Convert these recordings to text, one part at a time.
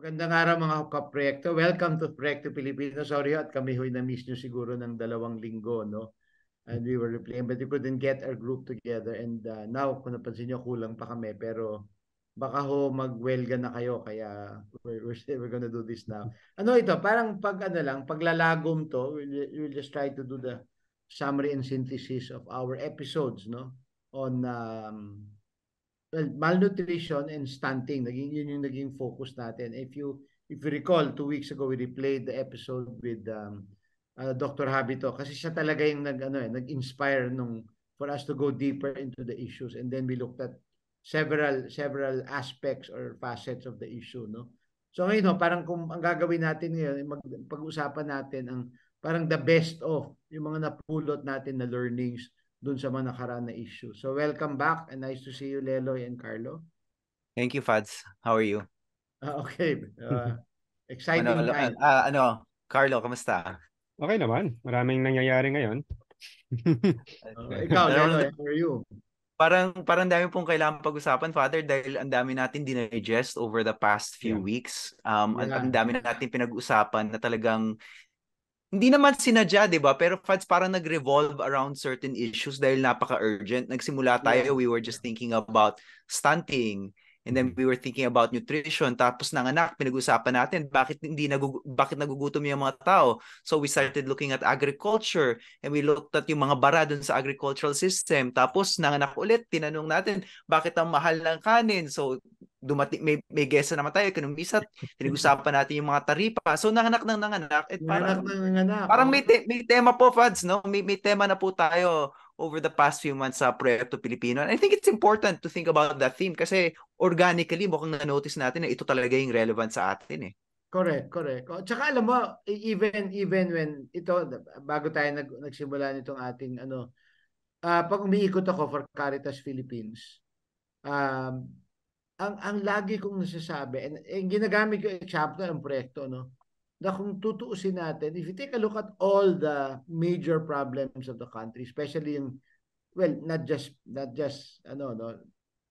Magandang araw mga kaproyekto. Welcome to Proyekto Pilipino. Sorry at kami ho'y na-miss nyo siguro ng 2 linggo, no? And we were replaying but we couldn't get our group together and now kung napansin nyo kulang pa kami pero baka ho magwelga na kayo kaya we're gonna do this now. Ano ito? Parang paglalagom to, we'll just try to do the summary and synthesis of our episodes, no? On malnutrition and stunting, yun yung naging focus natin. If you recall, 2 weeks ago we replayed the episode with Dr. Habito kasi siya talaga yung nag-inspire for us to go deeper into the issues, and then we looked at several aspects or facets of the issue, no. So ngayon, parang kung ang gagawin natin ngayon, pag-usapan natin ang parang the best of yung mga napulot natin na learnings dun sa mga nakaraan na issue. So welcome back and nice to see you, Leloy and Carlo. Thank you, Fads. How are you? Okay. Exciting time. Carlo, kamusta? Okay naman. Maraming nangyayari ngayon. Ikaw, Leloy, how are you? Parang dami pong kailangan pag-usapan, Father, dahil ang dami natin dinigest over the past few weeks. Ang dami natin pinag-usapan na talagang hindi naman sinadya, di ba? Pero Fads, parang nag-revolve around certain issues dahil napaka-urgent. Nagsimula tayo, we were just thinking about stunting, and then we were thinking about nutrition. Tapos nanganak, pinag-usapan natin bakit nagugutom yung mga tao. So we started looking at agriculture, and we looked at yung mga bara dun sa agricultural system. Tapos nanganak ulit, tinanong natin bakit ang mahal ng kanin. So dumating, may guest na naman tayo, ekonomista, pinag-usapan natin yung mga taripa. So nanganak. At parang may tema po, Fads, no? May tema na po tayo over the past few months sa Proyekto Pilipino. And I think it's important to think about that theme kasi organically mukhang na-notice natin na ito talaga yung relevant sa atin eh. Correct. Tsaka alam mo, even when ito, bago tayo nagsimula nitong ating pag umiikot ako for Caritas Philippines, ang lagi kong nasasabi, and ginagamit ko example ng proyekto, no, na kung tutuusin natin, if you take a look at all the major problems of the country, especially not just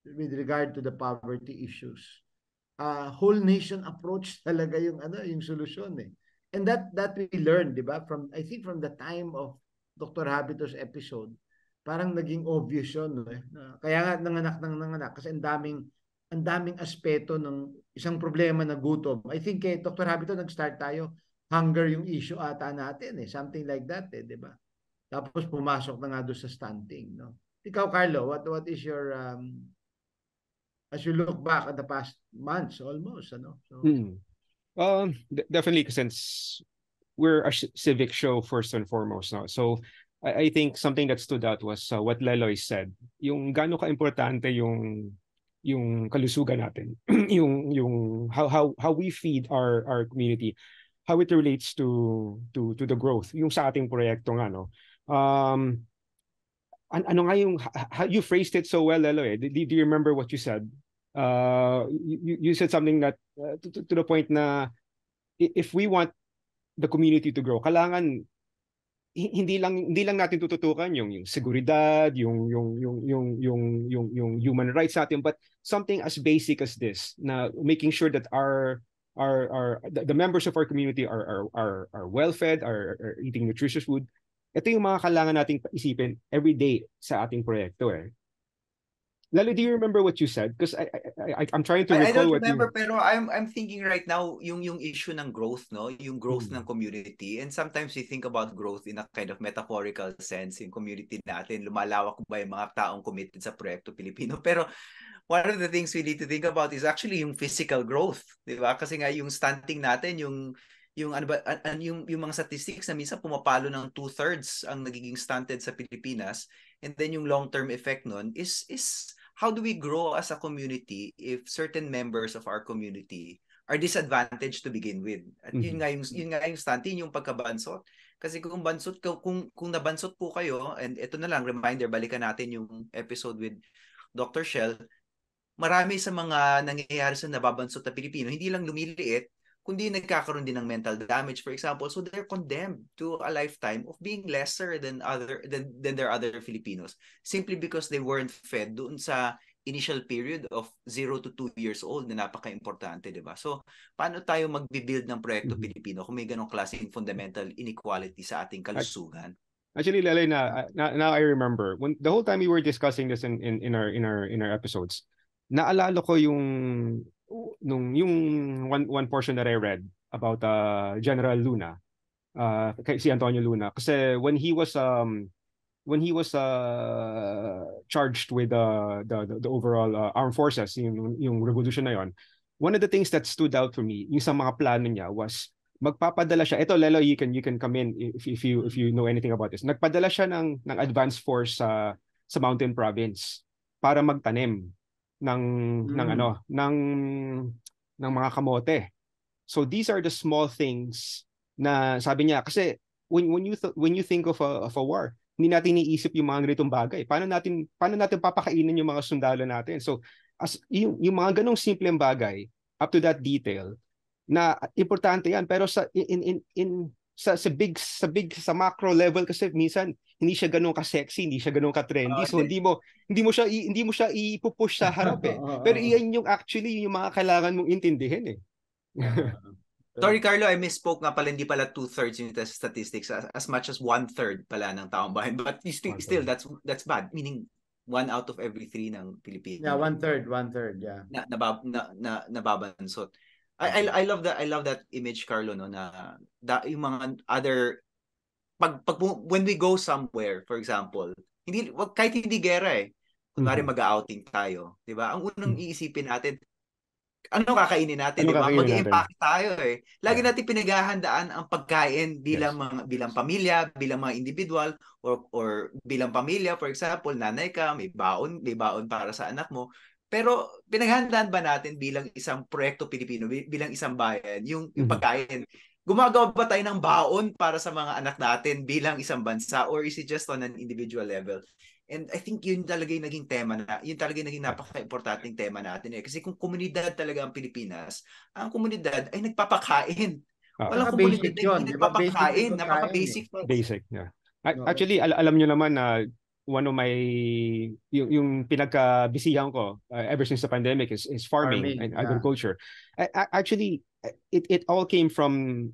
with regard to the poverty issues, whole nation approach talaga yung solusyon eh. And that we learned, di ba, I think from the time of Dr. Habito's episode, parang naging obvious yun, no, eh. Kaya nga nanganak kasi ang daming aspeto ng isang problema na gutom. I think Dr. Habito nag-start tayo, hunger yung issue ata natin eh. Something like that eh, di ba? Tapos pumasok na nga doon sa stunting, no? Ikaw, Carlo, what is your as you look back at the past months almost, ano? So, definitely, since we're a civic show first and foremost, no? So I think something that stood out was what Leloy said. Yung gaano ka-importante yung kalusugan natin, yung how we feed our community, how it relates to the growth, yung sa ating proyekto nga, no. Ano nga yung you phrased it so well, Lelo, eh. Do you remember what you said? You said something that to the point na if we want the community to grow, kailangan hindi lang natin tututukan yung seguridad, yung human rights natin, but something as basic as this, na making sure that the members of our community are well fed, are eating nutritious food. Ito yung mga kailangan nating isipin every day sa ating proyekto eh. Lalo, do you remember what you said? Because I'm trying to recall. I don't remember, pero I'm thinking right now yung issue ng growth, no? Yung growth ng community. And sometimes we think about growth in a kind of metaphorical sense. Yung community natin, lumalawak ba yung mga taong committed sa Proyekto Pilipino? Pero one of the things we need to think about is actually yung physical growth, di ba? Kasi nga yung stunting natin, yung mga statistics na minsan pumapalo ng 2/3 ang nagiging stunted sa Pilipinas, and then yung long-term effect nun is how do we grow as a community if certain members of our community are disadvantaged to begin with? At yun nga yung stunting, yung pagkabansot. Kasi kung nabansot po kayo, and ito na lang reminder, balikan natin yung episode with Dr. Shell, marami sa mga nangyayari sa nababansot na Pilipino, hindi lang lumiliit, kundi nagkakaroon din ng mental damage, for example. So they're condemned to a lifetime of being lesser than their other Filipinos, simply because they weren't fed doon sa initial period of 0 to 2 years old na napaka-importante, di ba? So, paano tayo mag-build ng Proyekto Pilipino kung may ganong klaseng fundamental inequality sa ating kalusugan? Actually, Lele, now I remember when the whole time we were discussing this in our episodes, naalala ko yung one portion that I read about General Luna, si Antonio Luna, kasi when he was charged with the overall armed forces, yung revolution na yon, one of the things that stood out for me, yung sa mga plano niya was magpapadala siya. Ito, Lelo, you can come in if you know anything about this. Nagpadala siya ng advance force sa Mountain Province para magtanim ng mga kamote. So these are the small things na sabi niya, kasi when you think of a war, hindi natin iisip yung mga ganitong bagay. Paano natin papakainin yung mga sundalo natin? So as yung mga ganong simpleng bagay, up to that detail, na importante yan, pero sa macro level kasi minsan hindi siya ganoon ka-sexy, hindi siya ganoon ka-trendy. So hindi mo siya ipupush sa harap eh. Pero iyan yung actually yung mga kailangan mong intindihin eh. Sorry, Carlo, I misspoke nga pala, hindi pala 2/3 yung statistics, as much as 1/3 pala ng taong bayan. But still that's bad. Meaning 1 out of every 3 ng Pilipino. Yeah, 1/3, yeah. Nababansot. I love that image, Carlo, no, na yung mga other when we go somewhere, for example, kahit hindi gera eh. Kunwari mag-outing tayo, 'di ba? Ang unang iisipin natin, ano kakainin natin, 'di ba? Mag-i-impact tayo eh. Lagi natin pinaghahandaan ang pagkain bilang pamilya, bilang mga individual or bilang pamilya, for example, nanay ka, may baon para sa anak mo. Pero pinaghandaan ba natin bilang isang Proyekto Pilipino, bilang isang bayan, yung pagkain? Gumagawa ba tayo ng baon para sa mga anak natin bilang isang bansa, or is it just on an individual level? And I think yun talaga yung naging tema yun talaga yung naging napaka-importanting tema natin eh. Kasi kung komunidad talaga ang Pilipinas, ang komunidad ay nagpapakain. Walang komunidad na hindi nagpapakain. Napaka-basic. Basic, yeah. Actually, alam nyo naman na one of my yung pinagkabisihan ko ever since the pandemic is farming and agriculture. Actually, it all came from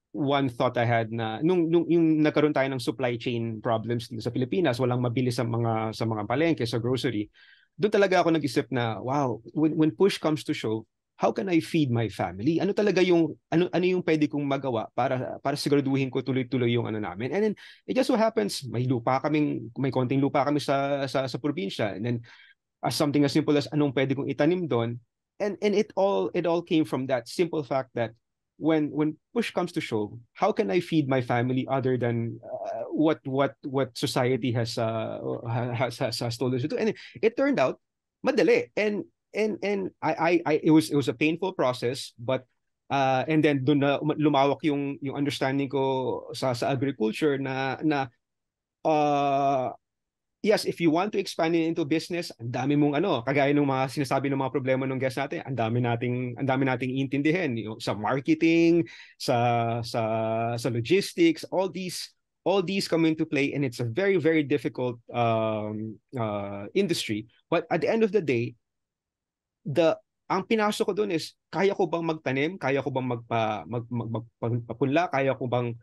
one thought I had na nung yung nagkaroon tayo ng supply chain problems sa Pilipinas, walang mabili sa mga palengke, sa grocery. Doon talaga ako nag-isip na wow, when push comes to shove, how can I feed my family? Ano talaga yung ano yung pwede kong magawa para siguraduhin ko tuloy-tuloy yung namin. And then it just so happens may konting lupa kami sa probinsya, and then something as simple as anong pwede kong itanim doon, and it all came from that simple fact that when push comes to shove, how can I feed my family other than what society has told us to do? And it turned out madali, and it was a painful process, but and then doon na lumawak yung understanding ko sa agriculture na yes, if you want to expand it into business, ang dami mong kagaya ng mga sinasabi ng mga problema ng guest natin, ang dami nating intindihin sa marketing, sa logistics, all these come into play, and it's a very, very difficult industry. But at the end of the day, ang pinasok ko doon is, kaya ko bang magtanim? Kaya ko bang magpapunla? Kaya ko bang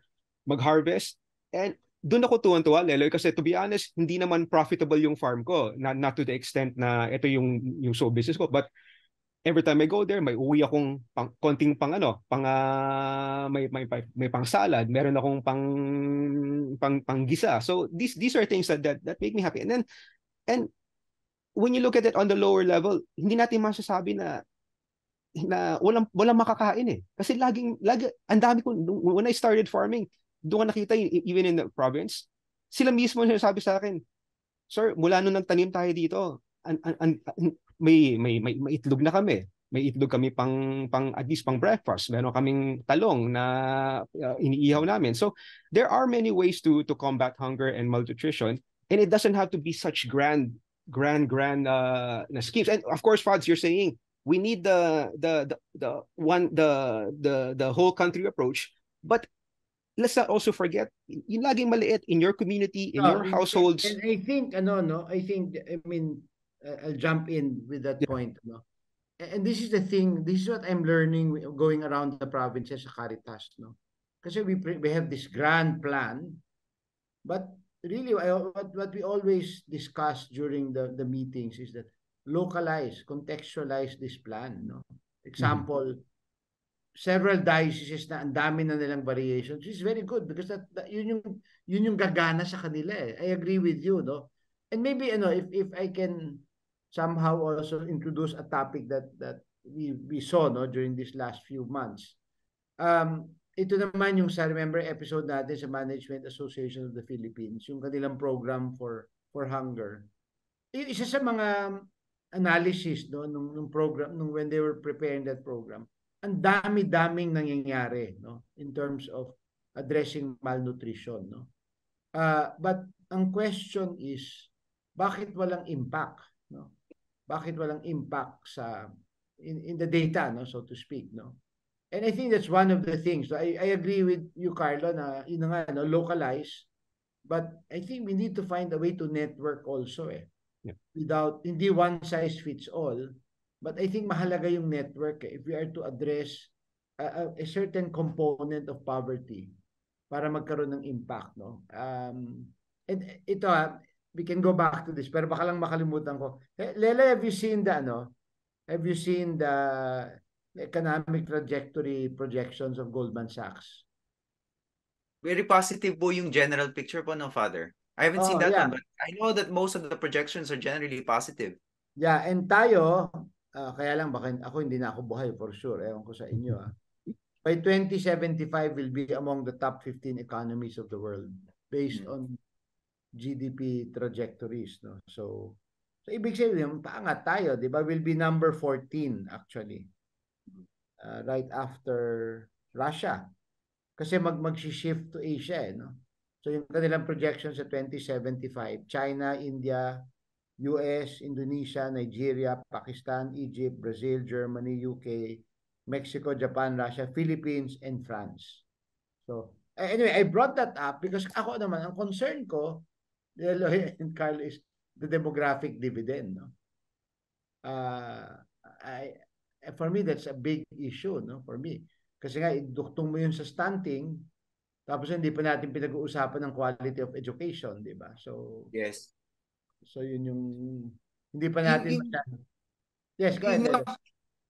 mag-harvest? And doon ako tuwan-tuwa, Leloy, kasi to be honest, hindi naman profitable yung farm ko. Not to the extent na ito yung show business ko. But every time I go there, may uwi akong konting may pang salad, meron akong pang gisa. So these are things that make me happy. And when you look at it on the lower level, hindi natin masasabi na walang makakain eh. Kasi lagi ang dami ko when I started farming, doon ka nakita even in the province, sila mismo sinasabi sa akin, "Sir, mula nung nagtanim tayo dito, may itlog na kami. May itlog kami pang at least pang breakfast. Meron kaming talong na iniihaw namin." So there are many ways to combat hunger and malnutrition, and it doesn't have to be such grand schemes. And of course, Fads, you're saying we need the whole country approach, but let's not also forget yung laging maliit in your community, in your households. And I think I'll jump in with that point, no? And this is the thing, this is what I'm learning going around the provinces sa Caritas, no? Kasi we have this grand plan, but really what we always discuss during the meetings is that localize, contextualize this plan, no? Example, several dioceses na ang dami na nilang variations, which is very good because yun yung gagana sa kanila eh. I agree with you, no? And maybe if I can somehow also introduce a topic that we saw no during these last few months. Ito naman yung sa remember episode natin sa Management Association of the Philippines, yung kanilang program for hunger. Isa sa mga analysis no nung program when they were preparing that program. Ang dami-daming nangyayari no in terms of addressing malnutrition no. But ang question is bakit walang impact no? Bakit walang impact sa in the data no so to speak no? And I think that's one of the things. So I agree with you Carlo na yun nga no localize, but I think we need to find a way to network also eh. Yeah. Without hindi one size fits all, but I think mahalaga yung network eh, if we are to address a certain component of poverty para magkaroon ng impact no. And ito we can go back to this pero baka lang makalimutan ko. Lela, have you seen the economic trajectory projections of Goldman Sachs? Very positive po yung general picture po no Father. I haven't seen that one, but I know that most of the projections are generally positive. Yeah, and tayo kaya lang baka ako hindi na ako buhay for sure. Ewan ko sa inyo By 2075 will be among the top 15 economies of the world based on GDP trajectories no. So ibig sabihin paangat tayo, 'di ba? Will be number 14 actually. Right after Russia. Kasi mag-shift to Asia no. So yung kanilang projection sa 2075, China, India, US, Indonesia, Nigeria, Pakistan, Egypt, Brazil, Germany, UK, Mexico, Japan, Russia, Philippines, and France. So anyway, I brought that up because ako naman ang concern ko and Carl is the demographic dividend no. For me that's a big issue no for me kasi nga iduktong mo yun sa stunting tapos hindi pa natin pinag-uusapan ng quality of education, di ba? So yes. So yun yung hindi pa natin yes, go ahead.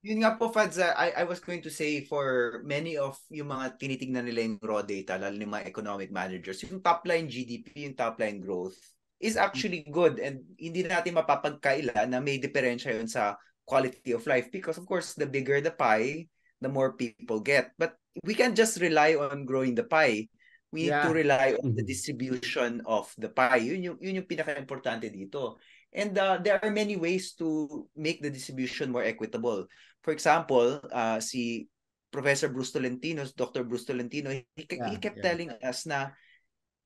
Yun nga po Fads, I was going to say for many of yung mga tinitingnan nila yung raw data lalo ng mga economic managers, yung top line GDP, yung top line growth is actually good and hindi natin mapapagkaila na may diferensya yun sa quality of life because of course the bigger the pie, the more people get. But we can't just rely on growing the pie. We need to rely on the distribution of the pie. Yun yung pinaka-importante dito. And there are many ways to make the distribution more equitable. For example, si Professor Bruce Tolentino, Dr. Bruce Tolentino, he kept telling us na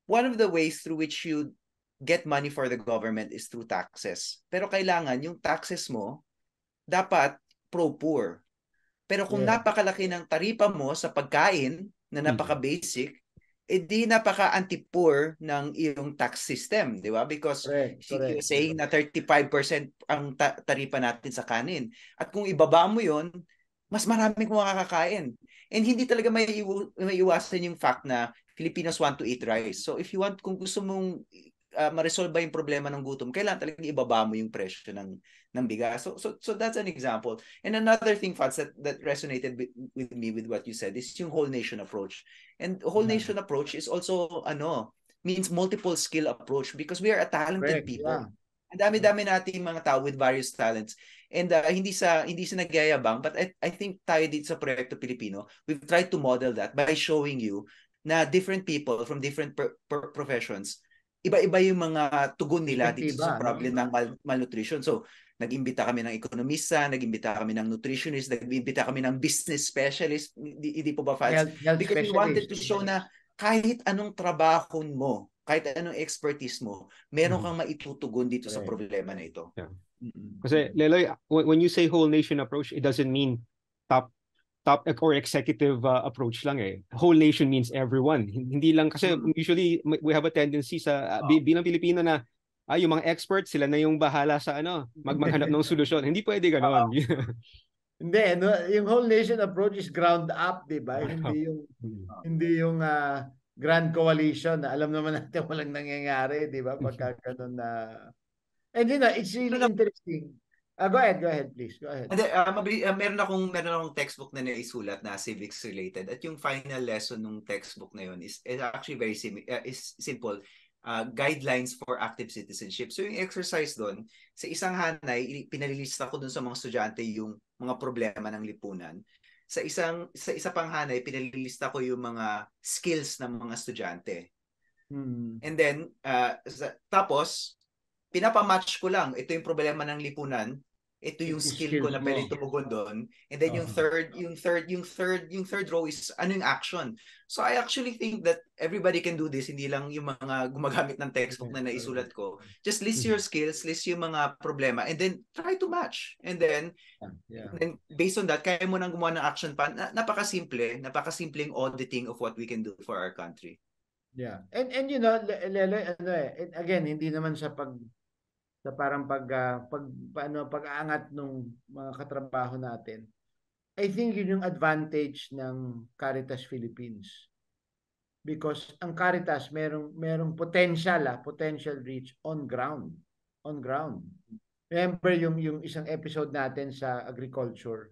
one of the ways through which you get money for the government is through taxes. Pero kailangan yung taxes mo dapat pro-poor. Pero kung napakalaki ng taripa mo sa pagkain na napaka-basic, di napaka-anti-poor ng iyong tax system, di ba? Because you're saying na 35% ang taripa natin sa kanin. At kung ibaba mo yon, mas maraming makakakain. And hindi talaga may iwasan yung fact na Filipinos want to eat rice. So if you want, kung gusto mong ma-resolve yung problema ng gutom, kailangan talaga ibaba mo yung presyo ng bigas. So that's an example. And another thing, Fats, that resonated with me with what you said is yung whole nation approach. And whole nation approach is also means multiple skill approach because we are a talented people. Ang dami-dami nating mga tao with various talents. And hindi sa nagyayabang, but I think tayo dito sa Proyekto Pilipino, we've tried to model that by showing you na different people from different professions, iba-iba yung mga tugon nila dito sa problem ng malnutrition. So, nag-imbita kami ng ekonomista, nag-imbita kami ng nutritionist, nag-imbita kami ng business specialist, hindi po ba, Fats? Because we wanted to show na kahit anong trabaho mo, kahit anong expertise mo, meron kang maitutugon dito sa problema na ito. Yeah. Kasi, Leloy, when you say whole nation approach, it doesn't mean top or executive approach lang eh. Whole nation means everyone. Hindi lang kasi usually we have a tendency sa bilang Pilipino na yung mga experts, sila na yung bahala sa maghanap ng solusyon. Hindi pwede ganon. Hindi, no, yung whole nation approach is ground up, di ba? Hindi yung grand coalition na alam naman natin walang nangyayari, di ba? Pagka ganun na... And it's really interesting. Go ahead, please. Go ahead. Meron akong textbook na naisulat na civics related, at yung final lesson ng textbook na yun is actually very simple. Guidelines for active citizenship. So yung exercise doon, sa isang hanay, pinalilista ko doon sa mga estudyante yung mga problema ng lipunan. Sa isa pang hanay, pinalilista ko yung mga skills ng mga estudyante. And then, tapos, pinapamatch ko lang, ito yung problema ng lipunan, ito yung skill ko na pwedeng tumugon doon. And then yung third row is ano yung action. So I actually think that everybody can do this, hindi lang yung mga gumagamit ng textbook na naisulat ko. Just list your skills, list yung mga problema, and then try to match. And then based on that, kaya mo nang gumawa ng action plan. Napakasimpleng auditing of what we can do for our country. Yeah. And Lele, again, hindi naman sa parang pag-aangat ng mga katrabaho natin. I think yun yung advantage ng Caritas Philippines. Because ang Caritas merong potential reach on ground. Remember yung isang episode natin sa agriculture.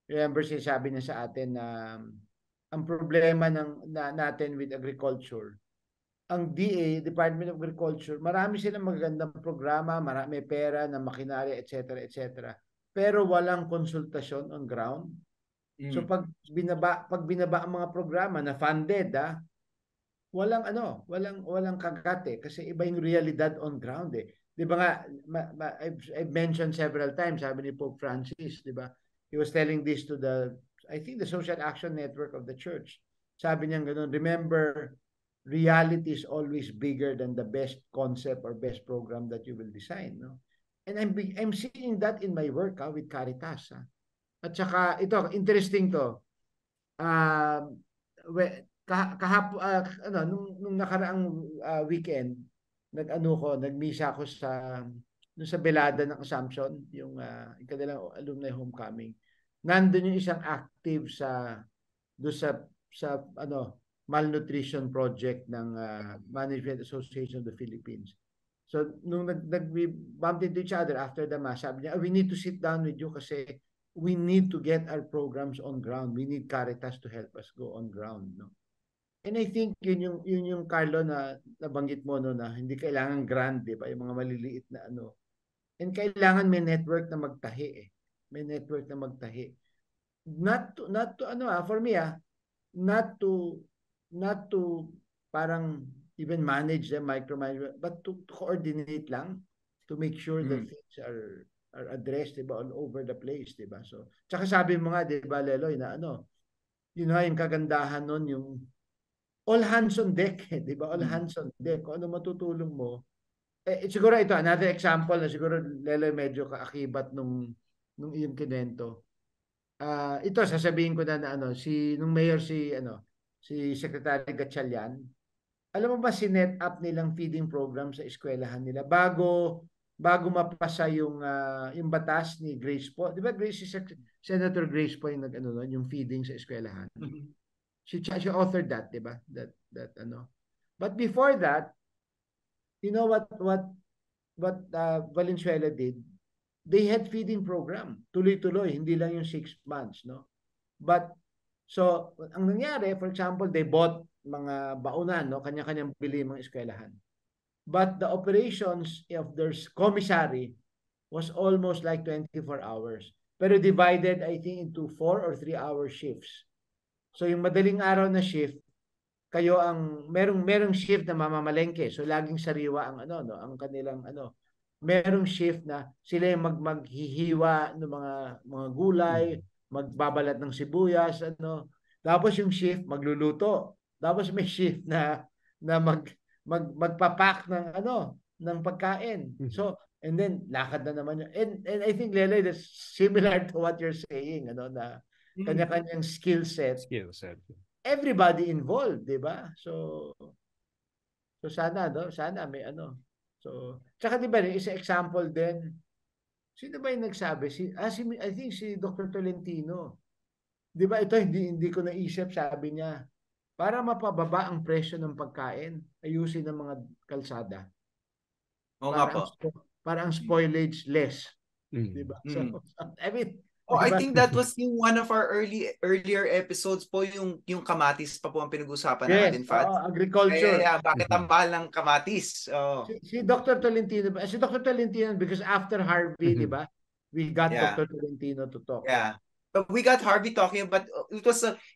Remember sinasabi niya sa atin na ang problema natin with agriculture, ang DA, Department of Agriculture, marami silang magagandang programa, marami pera na makinarya, etc., etc. Pero walang konsultasyon on ground. So pag binaba ang mga programa na funded, walang kagat kasi iba yung realidad on ground . Di ba nga, I've mentioned several times, sabi ni Pope Francis, di ba? He was telling this to I think the Social Action Network of the Church. Sabi niya gano'n, remember, reality is always bigger than the best concept or best program that you will design. No? And I'm seeing that in my work with Caritas. At saka, ito, interesting to. Nung nakaraang weekend, nagmisa ako sa Belada ng Assumption, yung kanilang alumni homecoming. Nandun yung isang active sa malnutrition project ng Management Association of the Philippines. So nung we bumped into each other after the mass, sabi niya, we need to sit down with you kasi we need to get our programs on ground. We need Caritas to help us go on ground, no? And I think yun yung Carlo na nabanggit mo, no, na hindi kailangan grand, di ba? Yung mga maliliit na And kailangan may network na magtahi . May network na magtahi. Not to for me not to parang even manage them, micromanage, but to coordinate lang to make sure that things are addressed, diba, all over the place, diba? So, tsaka sabi mo nga, diba, Leloy, na yung kagandahan nun, yung all hands on deck, diba? All hands on deck. Kung ano matutulong mo. Siguro ito, another example na siguro, Leloy, medyo kaakibat nung iyong kinento. Ito, sasabihin ko na nung mayor si Secretary Gatchalian, alam mo ba sinet up nilang feeding program sa eskwelahan nila bago mapasa yung batas ni Grace Poe. Di ba Senator Grace Poe yung yung feeding sa eskwelahan. She authored that, di ba? That But before that, you know what Valenzuela did? They had feeding program. Tuloy-tuloy, hindi lang yung 6 months, no? But so, ang nangyari, for example, they bought mga baunan, no? Kanya-kanyang bili mga eskwelahan. But the operations of their commissary was almost like 24 hours. Pero divided, I think, into 4 or 3-hour shifts. So, yung madaling araw na shift, kayo ang merong shift na mamamalengke. So, laging sariwa ang ang kanilang merong shift na sila yung maghihiwa ng mga gulay, magbabalat ng sibuyas, Tapos yung shift magluluto. Tapos may shift na magpapack ng pagkain. So, and then lakad na naman yun. And I think, Lele, that's similar to what you're saying, na kanya-kanyang skill set. Everybody involved, di ba? So sana may So, tsaka di ba, isa example din, sino ba yung nagsabi? I think si Dr. Tolentino. Di ba ito, hindi ko naisip, sabi niya, para mapababa ang presyo ng pagkain, ayusin ng mga kalsada. Oo nga po. Para ang spoilage less. Di ba? So, I mean, I think that was yung one of our earlier episodes po, yung kamatis pa po ang pinag-usapan natin, Fats. Agriculture. Kaya bakit ang mahal ng kamatis? Si Dr. Tolentino, because after Harvey, di ba? We got Dr. Tolentino to talk. Yeah. But we got Harvey talking, but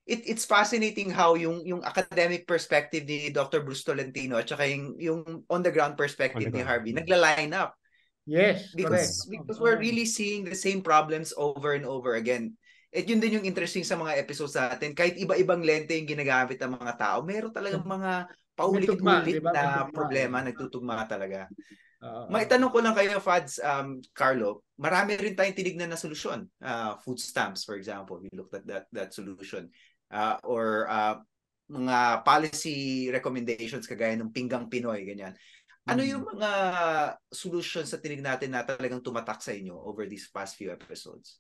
it's fascinating how yung academic perspective ni Dr. Bruce Tolentino at saka yung on the ground perspective ni Harvey nagla-line up. Yes, because we're really seeing the same problems over and over again. At yun din yung interesting sa mga episodes natin. Kahit iba-ibang lente yung ginagamit ng mga tao, meron talagang mga paulit-ulit na problema, nagtutugma talaga. Maitanong ko lang kayo, Fads, Carlo, marami rin tayong tinignan na solusyon. Food stamps, for example, we looked at that solution. Or mga policy recommendations kagaya ng Pinggang Pinoy, ganyan. Ano yung mga solutions sa tinignan natin na talagang tumatak sa inyo over these past few episodes?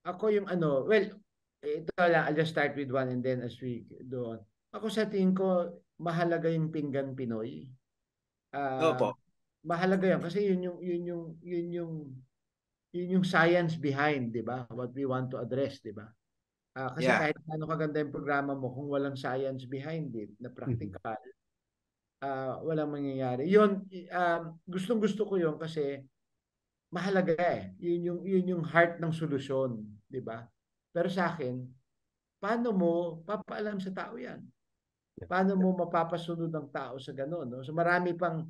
Ako yung ito lang, I'll just start with one and then as we go on. Ako sa tingin ko, mahalaga yung Pinggan Pinoy. Opo. Mahalaga yan kasi yun yung science behind, di ba? What we want to address, di ba? Kasi kahit ano kaganda yung programa mo, kung walang science behind it, na practical, walang mangyayari. Yun, gustong-gusto ko yun kasi mahalaga eh. Yun yung heart ng solusyon, di ba? Pero sa akin, paano mo papaalam sa tao yan? Paano mo mapapasunod ng tao sa gano'n? No? So marami pang,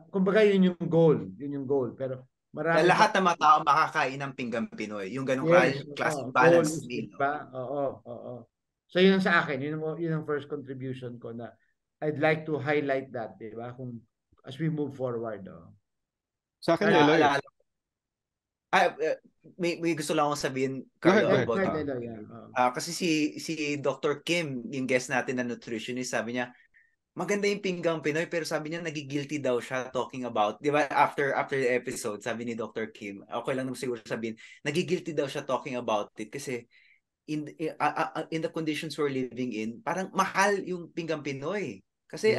kumbaga yun yung goal. Yun yung goal. Pero marami na lahat ng mga tao makakain ng Pinggang Pinoy. Yung ganong klaseng balance meal. Diba? Oo. So yun ang sa akin. Yun ang first contribution ko na I'd like to highlight that, di ba? Kung as we move forward. Sa akin, Leloy. May gusto lang akong sabihin, Carlo, about kasi si Dr. Kim, yung guest natin na nutritionist, sabi niya, maganda yung Pinggang Pinoy, pero sabi niya nagigilty daw siya talking about, di ba, after the episode, sabi ni Dr. Kim, okay lang naman siguro sabihin, nagigilty daw siya talking about it kasi in the conditions we're living in, parang mahal yung Pinggang Pinoy. Kasi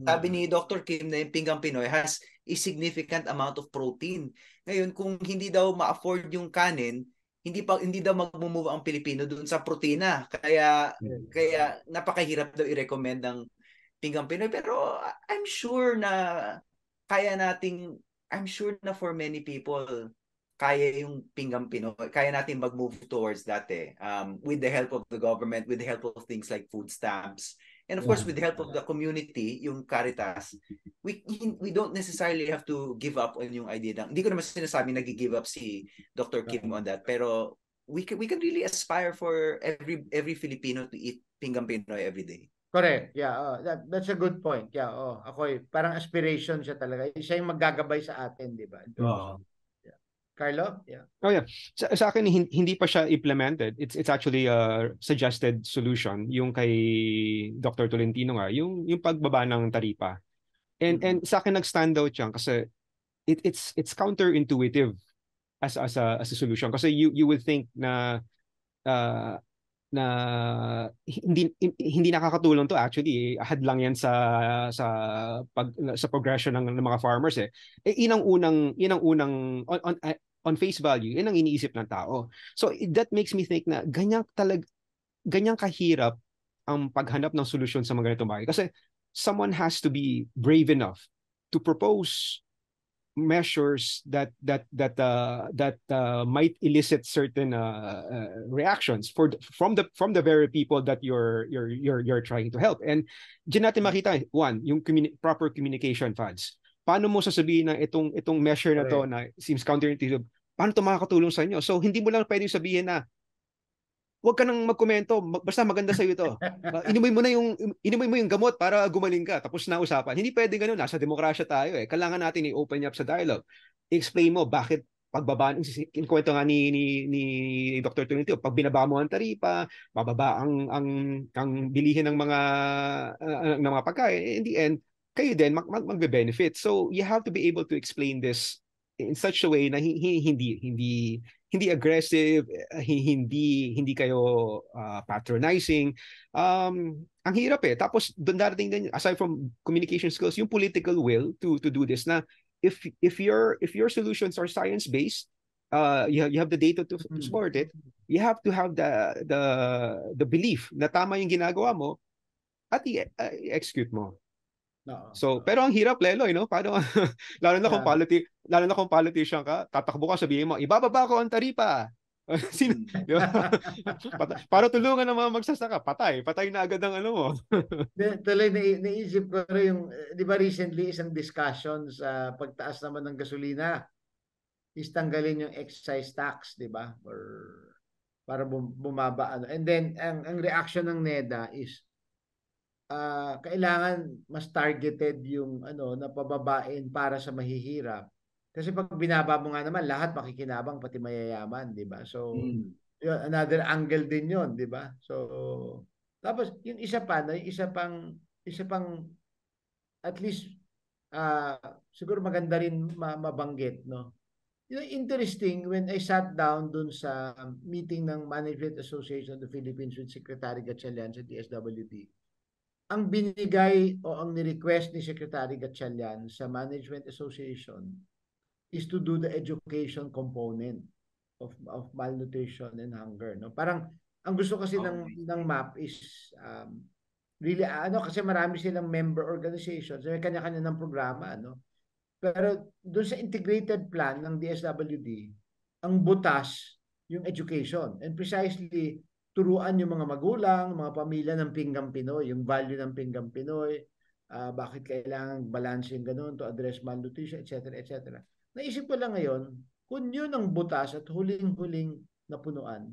sabi ni Dr. Kim na yung Pinggang Pinoy has a significant amount of protein. Ngayon, kung hindi daw ma-afford yung kanin, hindi daw mag-move ang Pilipino doon sa protina. Kaya napakahirap daw i-recommend ng Pinggang Pinoy. Pero I'm sure na for many people, kaya yung Pinggang Pinoy. Kaya natin mag-move towards that with the help of the government, with the help of things like food stamps. And of course, with the help of the community, yung Caritas, we don't necessarily have to give up on yung idea. Hindi ko naman sinasabi nag-give up si Dr. Kim on that, pero we can really aspire for every Filipino to eat Pinggang Pinoy every day. Correct. Yeah, that's a good point. Yeah, parang aspiration siya talaga. Siya yung maggagabay sa atin, di ba? Carlo? Yeah. Oh yeah. Sa akin hindi pa siya implemented. It's actually a suggested solution yung kay Dr. Tolentino nga, yung pagbaba ng taripa. And sa akin nag-stand out yan kasi it's counterintuitive as a solution kasi you would think na hindi nakakatulong to, actually hadlang yan sa progression ng mga farmers inang unang on face value yan ang iniisip ng tao. So that makes me think na ganyang kahirap ang paghanap ng solusyon sa mga ganitong bagay kasi someone has to be brave enough to propose measures that might elicit certain reactions from the very people that you're trying to help. And diyan natin makita yung proper communication, Fads. Paano mo sasabihin na itong measure na to na seems counterintuitive, paano to makakatulong sa inyo? So hindi mo lang pwedeng sabihin na huwag ka nang magkomento, basta maganda sa iyo ito. Inumin mo yung gamot para gumaling ka, tapos na usapan. Hindi pwedeng ganoon, nasa demokrasya tayo Kailangan natin i-open up sa dialogue. I-explain mo bakit pagbaba, kwento nga ni Dr. Tolentino, pag binaba mo ang taripa, bababa ang bilihin ng mga pagkain. In the end, kayo din magbe-benefit. So you have to be able to explain this in such a way na hindi aggressive, hindi kayo patronizing. Ang hirap eh. Tapos doon darating din, aside from communication skills, yung political will to do this na if your solutions are science based, you have the data to support it, you have to have the belief na tama yung ginagawa mo at i-execute mo. No. So, pero ang hirap, Leloy, no? Paano lalo na kung politician ka, tatakbo ka, sabihin mo, ibababa ko ang taripa. Sino, para tulungan ng mga magsasaka, patay na agad ang ano mo. Tuloy naisip ko rin yung, di ba recently isang discussion sa pagtaas naman ng gasolina is tanggalin yung excise tax, di ba? Or para bumaba ano. And then ang reaction ng NEDA is kailangan mas targeted yung na pababain para sa mahihirap. Kasi pag binaba mo nga naman, lahat makikinabang pati mayayaman, di ba? So, yun, another angle din yun, di ba? So, tapos yung isa pang at least siguro maganda rin mabanggit, no? Interesting, when I sat down dun sa meeting ng Management Association of the Philippines with Secretary Gatchalian sa DSWD, ang binigay o ang ni-request ni Secretary Gatchalian sa Management Association is to do the education component of malnutrition and hunger, no? Parang ang gusto kasi ng MAP is really kasi marami silang member organizations, may kanya-kanya ng programa, no? Pero doon sa integrated plan ng DSWD, ang butas yung education, and precisely turuan yung mga magulang, mga pamilya ng Pinggang Pinoy, yung value ng Pinggang Pinoy, bakit kailangan balance yung ganun to address malnutrition, etc. etc. Naisip ko lang ngayon, kung yun ang butas at huling-huling napunuan,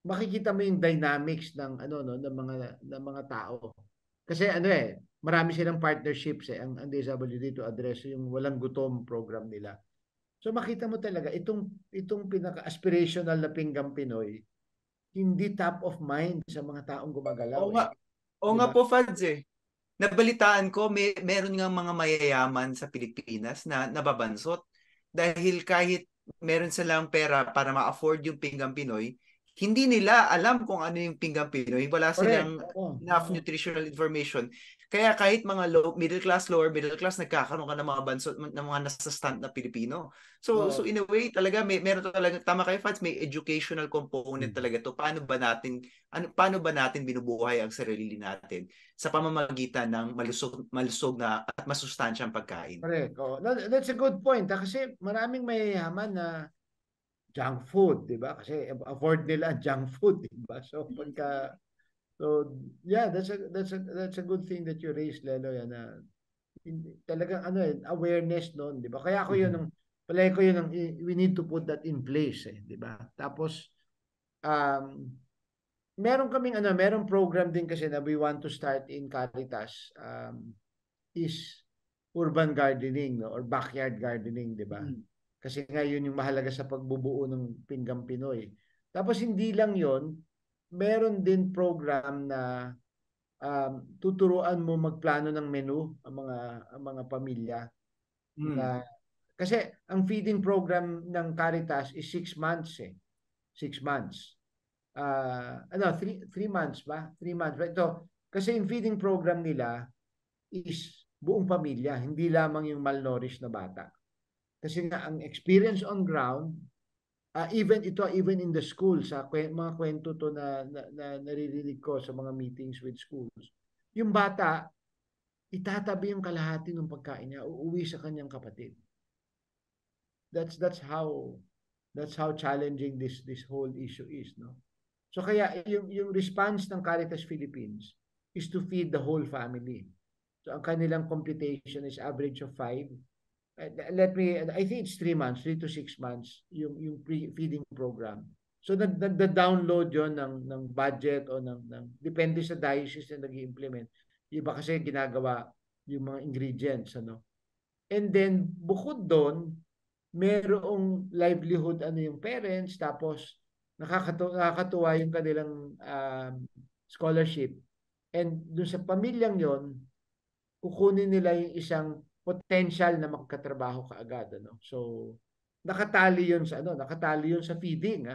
makikita mo yung dynamics ng ng mga tao. Kasi marami silang partnerships ang DSWD to address yung walang gutom program nila. So makita mo talaga itong pinaka-aspirational na Pinggang Pinoy, hindi top of mind sa mga taong gumagalaw. Oo nga po, Fads eh. Nabalitaan ko, meron nga mga mayayaman sa Pilipinas na nababansot dahil kahit meron silang pera para ma-afford yung Pinggang Pinoy, hindi nila alam kung ano yung Pinggang Pinoy. Wala silang enough nutritional information. Kaya kahit mga middle class, lower middle class, nagkakaroon ka ng mga bansot, ng mga nasa stand na Pilipino. So in a way, talaga, meron talaga, tama kayo, Fats, may educational component talaga to. Paano ba natin binubuhay ang sarili natin sa pamamagitan ng malusog na at masustansyang pagkain? Correct. That's a good point. Kasi maraming mayayaman na junk food, di ba? Kasi afford nila junk food, di ba? So yeah, that's a good thing that you raised, Lelo, yan na talagang awareness noon, di ba? Kaya ako we need to put that in place, di ba? Tapos meron program din kasi na we want to start in Caritas, is urban gardening, no, or backyard gardening, di ba? Kasi nga yun yung mahalaga sa pagbubuo ng Pinggang Pinoy. Tapos hindi lang yon, meron din program na tuturuan mo magplano ng menu ang mga pamilya. Na, kasi ang feeding program ng Caritas is 6 months 6 months. 3 months ba? 3 months. Ito, kasi yung feeding program nila is buong pamilya, hindi lamang yung malnourished na bata. Kasi nga ang experience on ground, even in the school, sa mga kwento to na naririnig ko sa mga meetings with schools, yung bata itatabi yung kalahati ng pagkain niya, uuwi sa kanyang kapatid. That's how challenging this whole issue is, no? So kaya yung response ng Caritas Philippines is to feed the whole family. So ang kanilang computation is average of 5. I think it's 3 months, 3 to 6 months yung feeding program. So nagda-download yon ng budget o ng depende sa diocese na nag-i-implement. Iba kasi ginagawa yung mga ingredients, ano. And then bukod doon, merong livelihood ano yung parents, tapos nakakatuwa yung kanilang scholarship. And doon sa pamilyang yon, kukunin nila yung isang potential na magkatrabaho kaagad, ano. So nakatali yun sa feeding,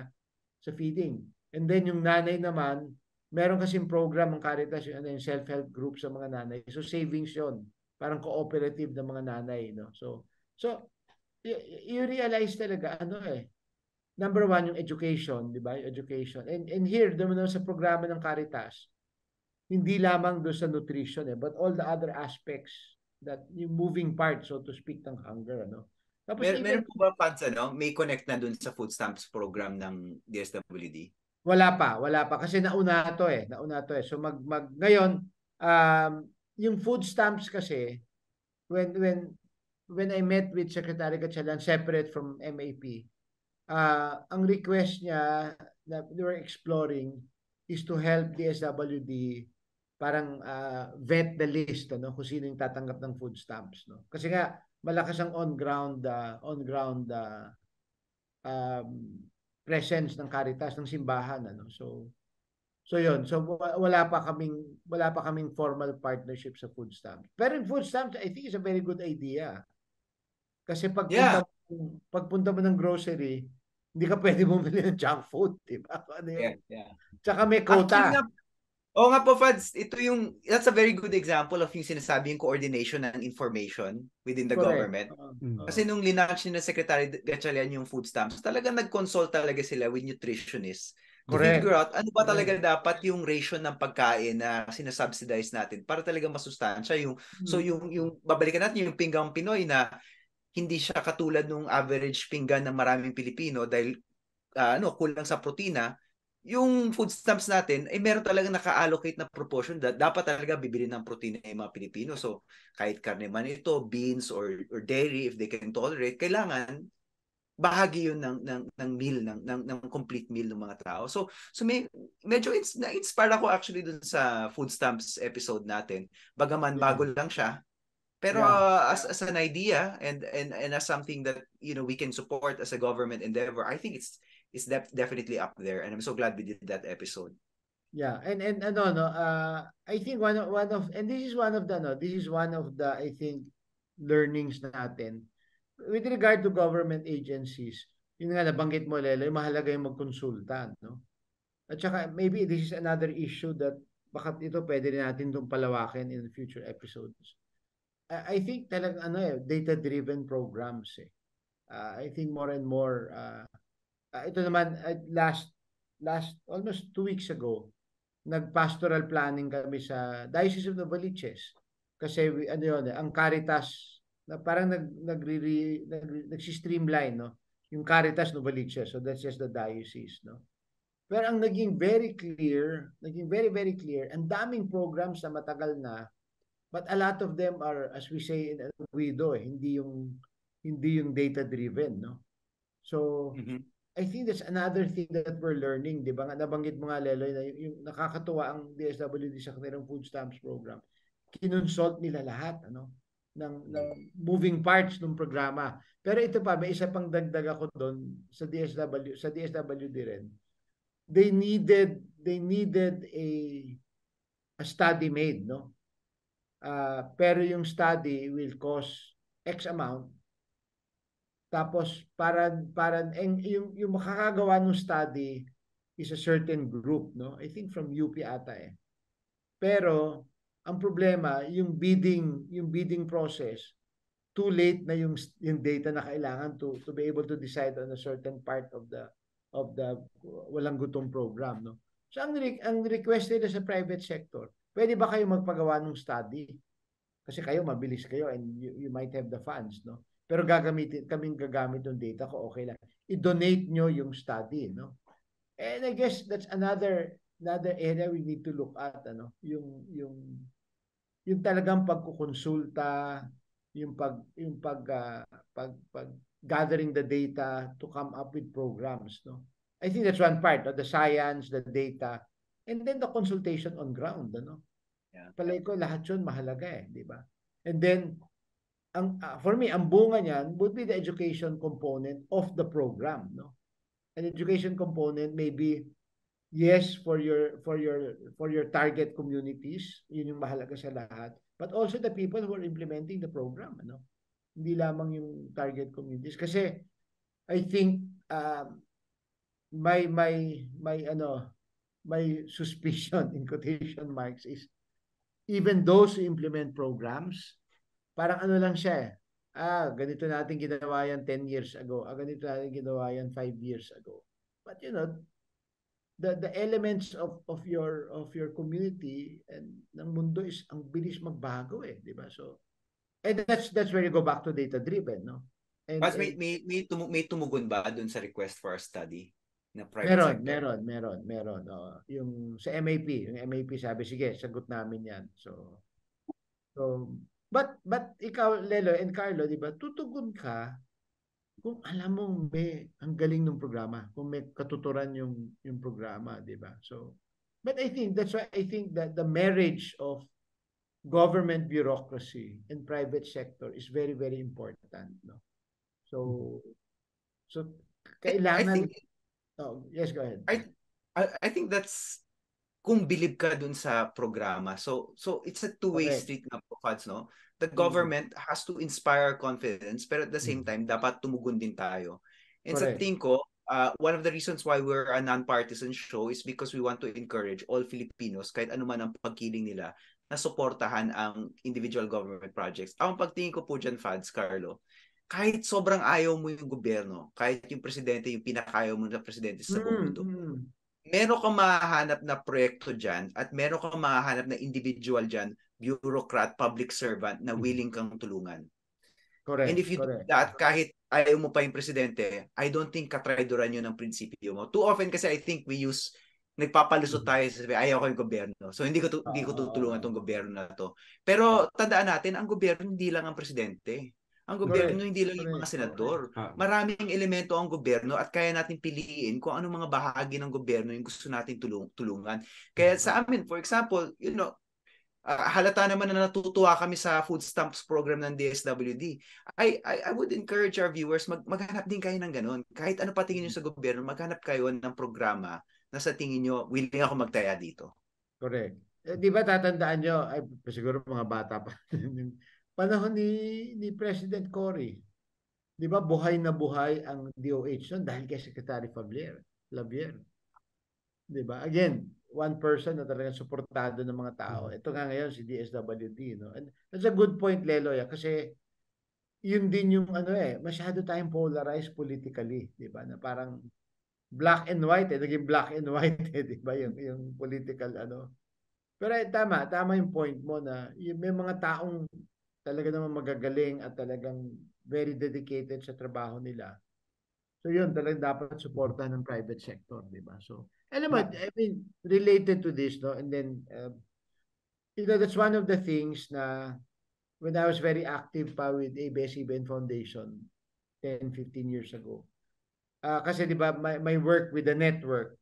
sa feeding. And then yung nanay naman, meron kasing program ng Caritas, yung self-help group sa mga nanay. So savings yon, parang cooperative ng mga nanay, no. So you realize talaga number one yung education, di ba? Education. And here naman sa programa ng Caritas, hindi lamang doon sa nutrition but all the other aspects, that yung moving part, so to speak, ng hunger, ano. Tapos Meron po ba funds, may connect na dun sa food stamps program ng DSWD? Wala pa kasi nauna to eh. So ngayon, yung food stamps kasi, when I met with Secretary Gatchalian separate from MAP, ang request niya na we were exploring is to help DSWD parang vet the list, ano, kung sino yung tatanggap ng food stamps, no. Kasi nga malakas ang on-ground presence ng Caritas, ng simbahan, ano. So yun. So wala pa kaming formal partnership sa food stamps. Pero in food stamps, I think it's a very good idea. Kasi pagpunta mo ng grocery, hindi ka pwede bumili ng junk food, di ba? Yeah. Tsaka may quota. Nga po, Fads, that's a very good example of yung sinasabing coordination ng information within the government. Kasi nung linunch ni na Secretary Gatchalian yung food stamps, talagang nag-consult talaga sila with nutritionists to figure out ano ba talaga dapat yung ratio ng pagkain na sinasubsidize natin para talaga masustansya yung babalikan natin yung pinggang Pinoy na hindi siya katulad nung average pinggan ng maraming Pilipino dahil kulang sa protina. Yung food stamps natin ay meron talaga naka-allocate na proportion dapat talaga bibili ng protina yung mga Pilipino. So kahit karne man ito, beans or dairy, if they can tolerate, kailangan bahagi yun ng meal, ng complete meal ng mga tao. So medyo na-inspire ako actually dun sa food stamps episode natin. Bagaman bago lang siya, pero as an idea and as something that we can support as a government endeavor, I think it's definitely up there, and I'm so glad we did that episode. Yeah, and I think one of and this is one of the I think learnings natin with regard to government agencies. Yun nga nabanggit mo, Lelo, mahalaga yung magkonsulta, no? At saka maybe this is another issue that baka ito pwede rin natin itong palawakin in future episodes. I think talagang data-driven programs eh. I think more and more ito naman last almost 2 weeks ago, nag-pastoral planning kami sa Diocese of Novaliches. Kasi ang Caritas na parang nagsi-streamline, no, yung Caritas Novaliches. So that's just the diocese, no. Pero ang naging very very clear, ang daming programs na matagal na, but a lot of them are, as we say in Guido, hindi yung data-driven, no. So I think that's another thing that we're learning, di ba? Nabanggit mo nga, Leloy, na yung nakakatuwa ang DSWD sa kanilang food stamps program. Kinonsult nila lahat, ng moving parts ng programa. Pero ito pa, may isa pang dagdag ako doon sa DSWD rin. They needed a study made, no? Pero yung study will cost X amount. Tapos yung makakagawa ng study is a certain group, no? I think from UP ata eh. Pero ang problema, yung bidding process, too late na yung data na kailangan to be able to decide on a certain part of the walang gutom program, no? So ang request nila sa private sector, pwede ba kayo magpagawa ng study? Kasi kayo mabilis kayo and you might have the funds, no? Pero kaming gagamit ng data ko, okay lang. I-donate nyo yung study, no? And I guess that's another area we need to look at, yung talagang pagkukonsulta, yung pag gathering the data to come up with programs, no? I think that's one part of the science, the data, and then the consultation on ground, Yeah. Palay ko lahat 'yun mahalaga eh, di ba? And then for me, ang bunga niyan would be the education component of the program, no? An education component maybe yes for your target communities, yun yung mahalaga sa lahat, but also the people who are implementing the program, ano? Hindi lamang yung target communities kasi I think my suspicion in quotation marks is even those who implement programs, parang ano lang siya eh. Ganito natin ginawa yan 10 years ago. Ganito natin ginawa yan 5 years ago. But the elements of your community and ng mundo is ang bilis magbago eh, di ba? So, and that's where you go back to data driven, no? Mas may tumugon ba doon sa request for a study na private sector? Meron. Yung sa MAP, sabi, sige, sagot namin yan. So but ikaw, Lelo and Carlo, di ba, tutugon ka kung alam mo ang galing ng programa, kung may katuturan yung programa, di ba? So, but I think that's why I think that the marriage of government bureaucracy and private sector is very, very important, no? So kailangan. Yes, go ahead. I think that's kung bilib ka dun sa programa. So it's a two-way street na po, Fads, no? The government has to inspire confidence, pero at the same time, dapat tumugon din tayo. And sa tingin ko, one of the reasons why we're a non-partisan show is because we want to encourage all Filipinos, kahit ano man ang pagkiling nila, na suportahan ang individual government projects. Ang pagtingin ko po dyan, Fads, Carlo, kahit sobrang ayaw mo yung gobyerno, kahit yung presidente, yung pinakayaw mo na presidente sa buong mundo, meron kang mahahanap na proyekto dyan at meron kang mahahanap na individual dyan, bureaucrat, public servant na willing kang tulungan. Correct. And if you do that, kahit ayaw mo pa yung presidente, I don't think katraidoran yun ang prinsipyo mo. Too often kasi I think nagpapalusot tayo sa sabi, ayaw ko yung gobyerno. So hindi ko tutulungan tong gobyerno na to. Pero tandaan natin, ang gobyerno hindi lang ang presidente. Ang gobyerno hindi lang yung mga senador. Maraming elemento ang gobyerno at kaya natin piliin kung anong mga bahagi ng gobyerno yung gusto natin tulungan. Kaya sa amin, for example, halata naman na natutuwa kami sa food stamps program ng DSWD. I would encourage our viewers, maghanap din kayo ng ganun. Kahit ano pa tingin nyo sa gobyerno, maghanap kayo ng programa na sa tingin nyo, willing ako magtaya dito. Correct. Di ba tatandaan nyo, siguro mga bata pa, panahon ni President Cory, di ba buhay na buhay ang DOH nun dahil kay Secretary Labier. Di ba? Again, one person na talagang suportado ng mga tao. Ito nga ngayon si DSWD, no? And that's a good point, Lelo, kasi yun din yung masyado tayong polarized politically, di ba? Na parang black and white, naging black and white, di ba? Yung political Pero tama yung point mo na may mga taong talaga naman magagaling at talagang very dedicated sa trabaho nila. So yun, talagang dapat suportahan ng private sector, di ba? So, alam mo, I mean, related to this, no? And then, that's one of the things na when I was very active pa with ABS-CBN Foundation 10-15 years ago. Kasi di ba, my work with the network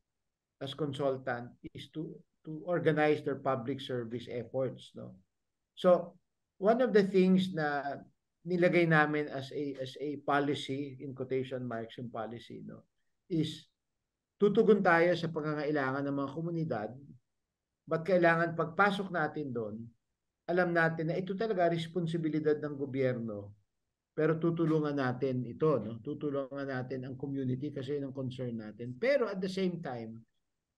as consultant is to organize their public service efforts, no? So, one of the things na nilagay namin as a policy, in quotation marks yung policy, no, is tutugon tayo sa pangangailangan ng mga komunidad, but kailangan pagpasok natin doon, alam natin na ito talaga responsibilidad ng gobyerno, pero tutulungan natin ito, no? Tutulungan natin ang community kasi yun ang concern natin. Pero at the same time,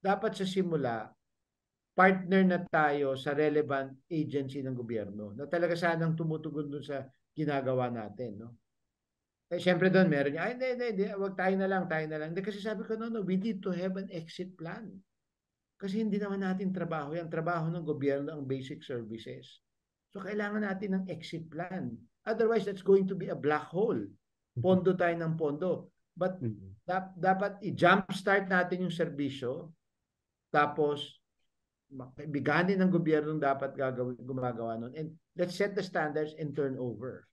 dapat sa simula, partner na tayo sa relevant agency ng gobyerno na talaga sanang tumutugon dun sa ginagawa natin, no? Siyempre doon meron niya, hindi, wag tayo na lang. Hindi, kasi sabi ko, no, we need to have an exit plan. Kasi hindi naman natin trabaho yan. Trabaho ng gobyerno ang basic services. So, kailangan natin ng exit plan. Otherwise, that's going to be a black hole. Pondo tayo ng pondo. But dapat i-jumpstart natin yung serbisyo, tapos biganin ng gobyerno dapat gumagawa nun. And let's set the standards and turn over.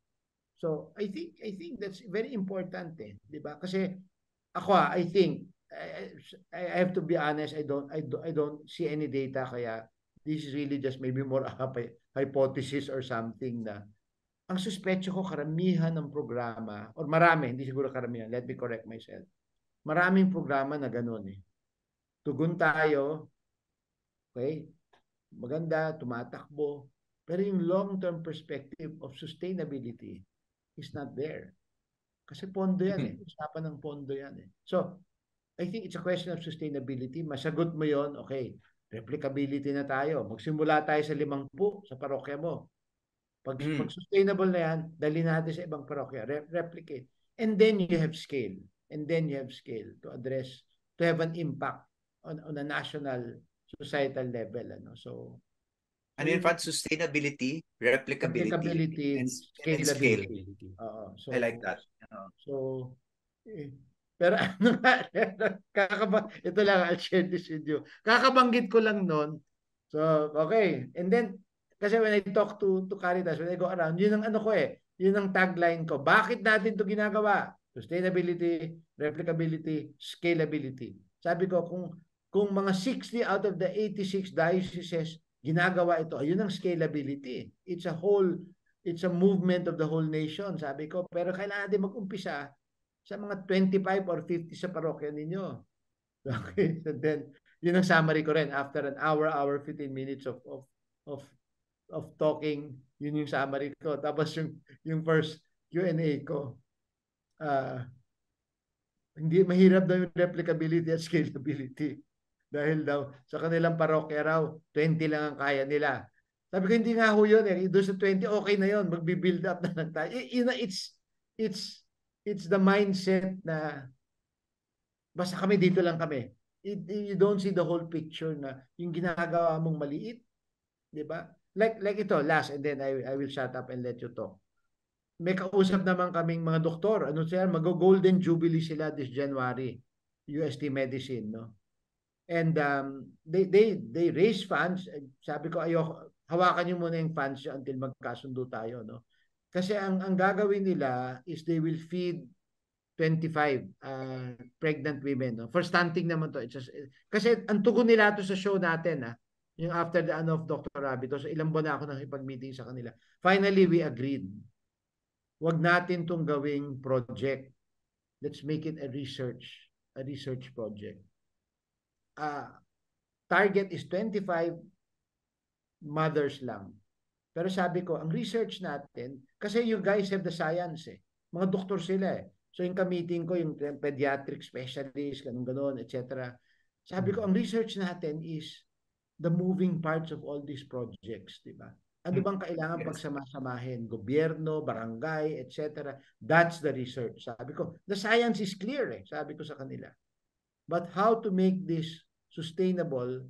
So I think that's very important, di ba? Kasi ako I think I have to be honest, I don't see any data, kaya this is really just maybe more a hypothesis or something na ang suspetso ko karamihan ng programa, or marami, hindi siguro karamihan, let me correct myself. Maraming programa na gano'n eh. Tugon tayo, okay, maganda, tumatakbo, pero yung long-term perspective of sustainability is not there. Kasi pondo yan eh. Usapan ng pondo yan eh. So, I think it's a question of sustainability. Masagot mo yon, okay. Replicability na tayo. Magsimula tayo sa 50 sa parokya mo. Pag sustainable na yan, dali natin sa ibang parokya. Replicate. And then you have scale. And then you have scale to address, to have an impact on a national, societal level. Ano? So, ano yun, Fad? Sustainability, replicability, and scale. scalability. So, I like that. So, pero ano nga, ito lang, I'll share this with you. Kakabanggit ko lang noon. So, okay. And then, kasi when I talk to Caritas, when I go around, yun ang ano ko eh. Yun ang tagline ko. Bakit natin ito ginagawa? Sustainability, replicability, scalability. Sabi ko, kung mga 60 out of the 86 dioceses ginagawa ito, yun ang scalability. It's a movement of the whole nation, sabi ko. Pero kailangan din mag-umpisa sa mga 25 or 50 sa parokya ninyo. Okay, so then, yun ang summary ko rin. After an hour, 15 minutes of talking, yun yung summary ko. Tapos yung first Q&A ko, hindi mahirap daw yung replicability at scalability. Dahil daw, sa kanilang parokya raw, 20 lang ang kaya nila. Sabi ko, hindi nga ho yun eh. Doon sa 20, okay na yun. Magbi-build up na lang tayo. It's the mindset na basta kami dito lang kami. You don't see the whole picture na yung ginagawa mong maliit. Diba? Like ito, last, and then I will shut up and let you talk. May kausap naman kaming mga doktor. Ano sila? Mag-golden jubilee sila this January. UST Medicine, no? And they raise funds. Sabi ko, ayoko, hawakan niyo muna yung funds until magkasundo tayo, no? Kasi ang gagawin nila is they will feed 25 pregnant women, no? For stunting naman to. Kasi ang tugon nila to sa show natin, yung after the of Dr. Rabito. So ilang buwan na ako nang ipag-meeting sa kanila. Finally, we agreed. Wag natin tong gawing project. Let's make it a research project. Target is 25 mothers lang. Pero sabi ko, ang research natin, kasi you guys have the science eh. Mga doktor sila eh. So yung ka-meeting ko, yung pediatric specialist, ganun, etc. Sabi ko, ang research natin is the moving parts of all these projects, di ba? Ano bang kailangan pagsama-samahin? Gobyerno, barangay, etc. That's the research. Sabi ko, the science is clear eh. Sabi ko sa kanila. But how to make this sustainable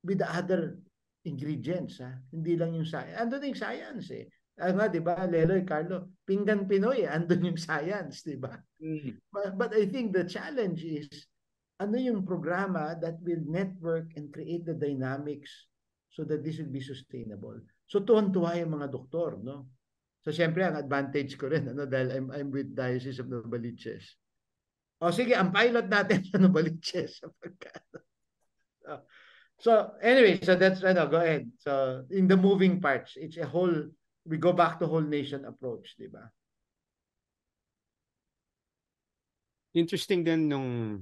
with the other ingredients, hindi lang yung science. Andun yung science eh. Nga, di ba, Leloy, Carlo, pinggan Pinoy, andun yung science, di ba? But I think the challenge is, ano yung programa that will network and create the dynamics so that this will be sustainable. So tuwan-tuwa yung mga doktor, no? So siyempre, ang advantage ko rin, dahil I'm with Diocese of Novaliches. O sige, ang pilot natin sa Novaliches. So anyway, so that's, go ahead. So in the moving parts, it's a whole, we go back to whole nation approach, di ba? Interesting din nung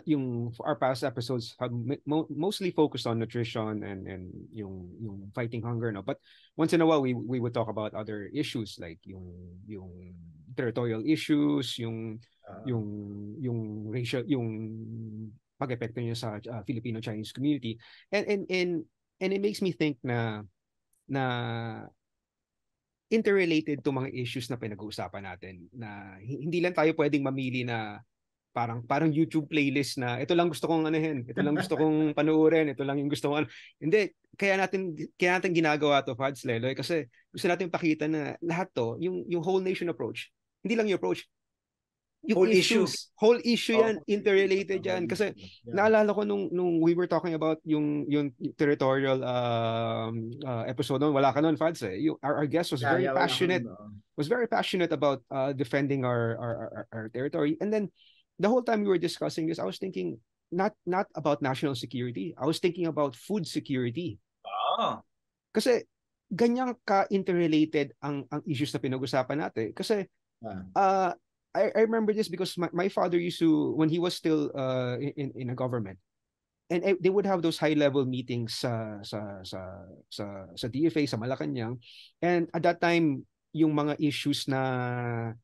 yung our past episodes have mostly focused on nutrition and yung fighting hunger, no, but once in a while we would talk about other issues like yung territorial issues, yung racial, yung pag-epekto niya sa Filipino-Chinese community, and it makes me think na interrelated to mga issues na pinag-uusapan natin, na hindi lang tayo pwedeng mamili na parang YouTube playlist na ito lang gusto kong anuhin, ito lang gusto kong panoorin, ito lang yung gusto kong Hindi, kaya natin ginagawa to, Fads, Leloy, kasi gusto natin pakita na lahat to, yung whole nation approach, hindi lang yung approach, yung whole issue yan, interrelated yan. Kasi naalala ko nung we were talking about yung territorial episode noon, wala ka noon, Fads, eh. Our guest was very passionate about defending our territory, and then the whole time we were discussing this, I was thinking not about national security. I was thinking about food security. Oh. Kasi ganyan ka-interrelated ang issues na pinag-usapan natin. Kasi I remember this because my father used to, when he was still in a government, and they would have those high-level meetings sa DFA, sa Malacanang. And at that time, yung mga issues na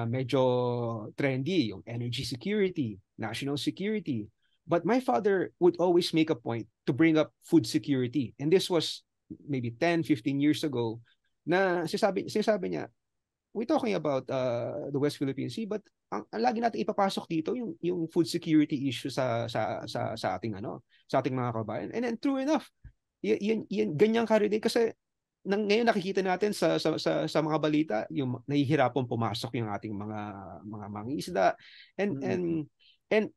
medyo trendy, yung energy security, national security. But my father would always make a point to bring up food security. And this was maybe 10, 15 years ago, na sinasabi niya, we're talking about the West Philippine Sea, but ang lagi natin ipapasok dito yung food security issue sa ating sa ating mga kabayan. And then true enough, yan ganyang ka-relate kasi ngayon nakikita natin sa mga balita yung nahihirapong pumasok yung ating mga mangingisda and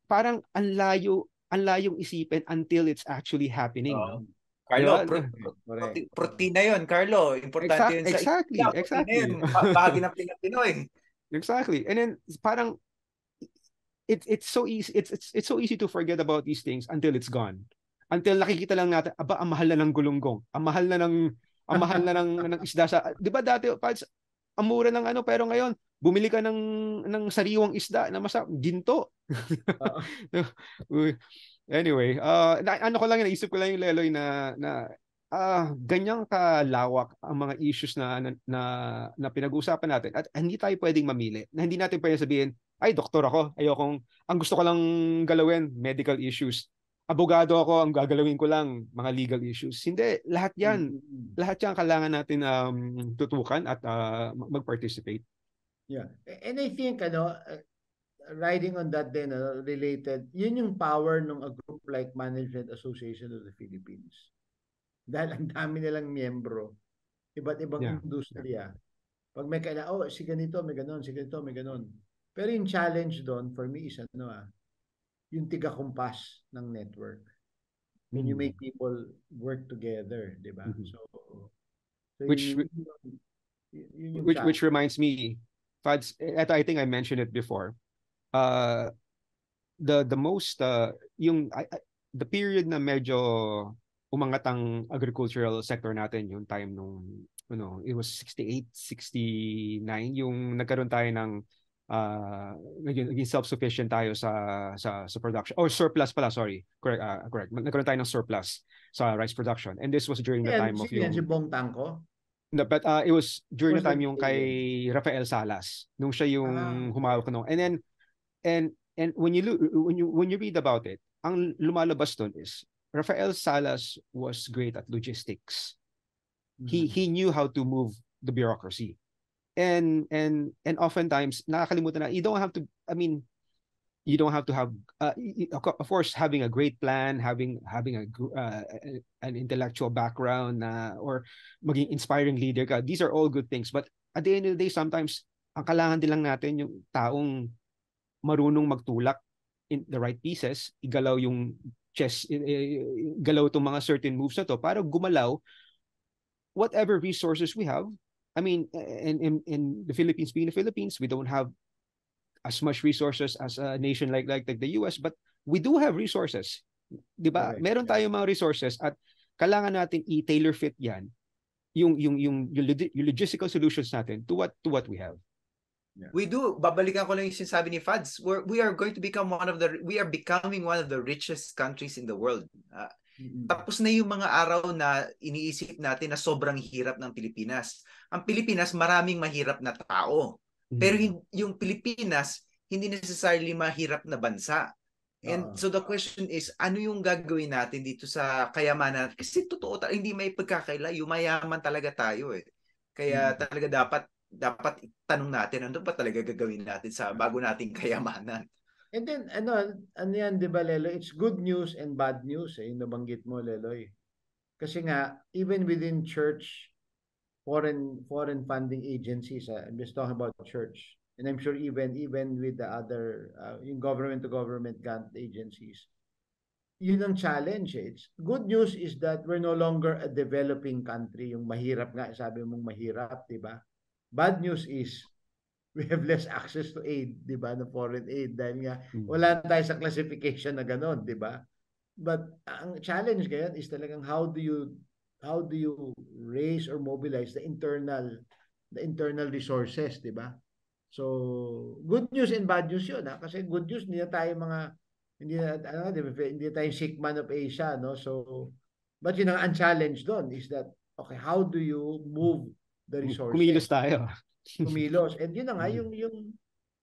parang ang layong isipin until it's actually happening. No? Carlo, protina yun, Carlo. Importante yun sa exactly. Bahagi ng Pinoy. Exactly. And then parang it's so easy it's so easy to forget about these things until it's gone. Until nakikita lang natin, aba, ang mahal na ng gulunggong. Ang mahal na ng isda sa, 'di ba dati, ang mura ng pero ngayon bumili ka ng sariwang isda na masarap, ginto. Anyway, ko lang naisip ko lang yung Leloy na ganyang kalawak ang mga issues na pinag-uusapan natin at hindi tayo pwedeng mamili. Na hindi natin pwedeng sabihin, ay doktor ako, ang gusto ko lang galawin medical issues. Abogado ako, ang gagalawin ko lang mga legal issues. Hindi, lahat yan kailangan natin tutukan at mag-participate. Yeah. And I think riding on that then related, yun yung power ng a group like Management Association of the Philippines. Dahil ang dami nilang miyembro, iba't ibang industriya. Pag may kailangan, si ganito, may ganon, si ganito, may ganon. Pero yung challenge doon for me is yung tiga-kumpas ng network. When you make people work together, di ba? So which reminds me, Fads, I think I mentioned it before. The most the period na medyo umangat ang agricultural sector natin yung time nung it was 68, 69 yung nagkaroon tayo ng naging self-sufficient tayo sa production or surplus pala, sorry, correct, nagkaroon tayo ng surplus sa rice production, and this was during the time of yung si Bong Tangko. No, but it was during the time yung kay Rafael Salas nung siya yung humawak nung, and then and when you read about it, ang lumalabas doon is Rafael Salas was great at logistics. He knew how to move the bureaucracy. And oftentimes nakakalimutan na you don't have to have of course having a great plan, having an intellectual background or maging inspiring leader ka. These are all good things, but at the end of the day, sometimes ang kailangan din lang natin yung taong marunong magtulak in the right pieces, igalaw yung chess, galaw itong mga certain moves na to para gumalaw whatever resources we have. I mean, in the Philippines, being the Philippines, we don't have as much resources as a nation like the US, but we do have resources. Diba? Meron tayong mga resources at kailangan natin i-tailor fit yan yung logistical solutions natin to what we have. Yeah. We do. Babalikan ko lang yung sinasabi ni Fads. We are becoming one of the richest countries in the world. Tapos na yung mga araw na iniisip natin na sobrang hirap ng Pilipinas. Ang Pilipinas, maraming mahirap na tao. Pero yung Pilipinas, hindi necessarily mahirap na bansa. And so the question is, ano yung gagawin natin dito sa kayamanan? Kasi totoo, hindi may pagkakaila, yumayaman talaga tayo eh. Kaya talaga dapat tanong natin, ano ba talaga gagawin natin sa bago nating kayamanan? And then, ano yan, di ba, Leloy? It's good news and bad news, yung nabanggit mo, Leloy. Kasi nga, even within church, foreign funding agencies, I'm just talking about church, and I'm sure even with the other, yung government-to-government grant agencies, yun ang challenge. It's good news is that we're no longer a developing country, yung mahirap nga, sabi mong mahirap, di ba? Bad news is, we have less access to aid, di ba, na foreign aid, dahil nga wala tayo sa classification na gano'n, di ba? But ang challenge ngayon is talagang how how do you raise or mobilize the internal resources, di ba? So, good news and bad news yun, ha? Kasi good news, hindi na tayo hindi tayo sick man of Asia, no? So, but yun ang challenge doon is that, okay, how do you move the resources? Kumilos tayo. Kumilos. And yun na nga,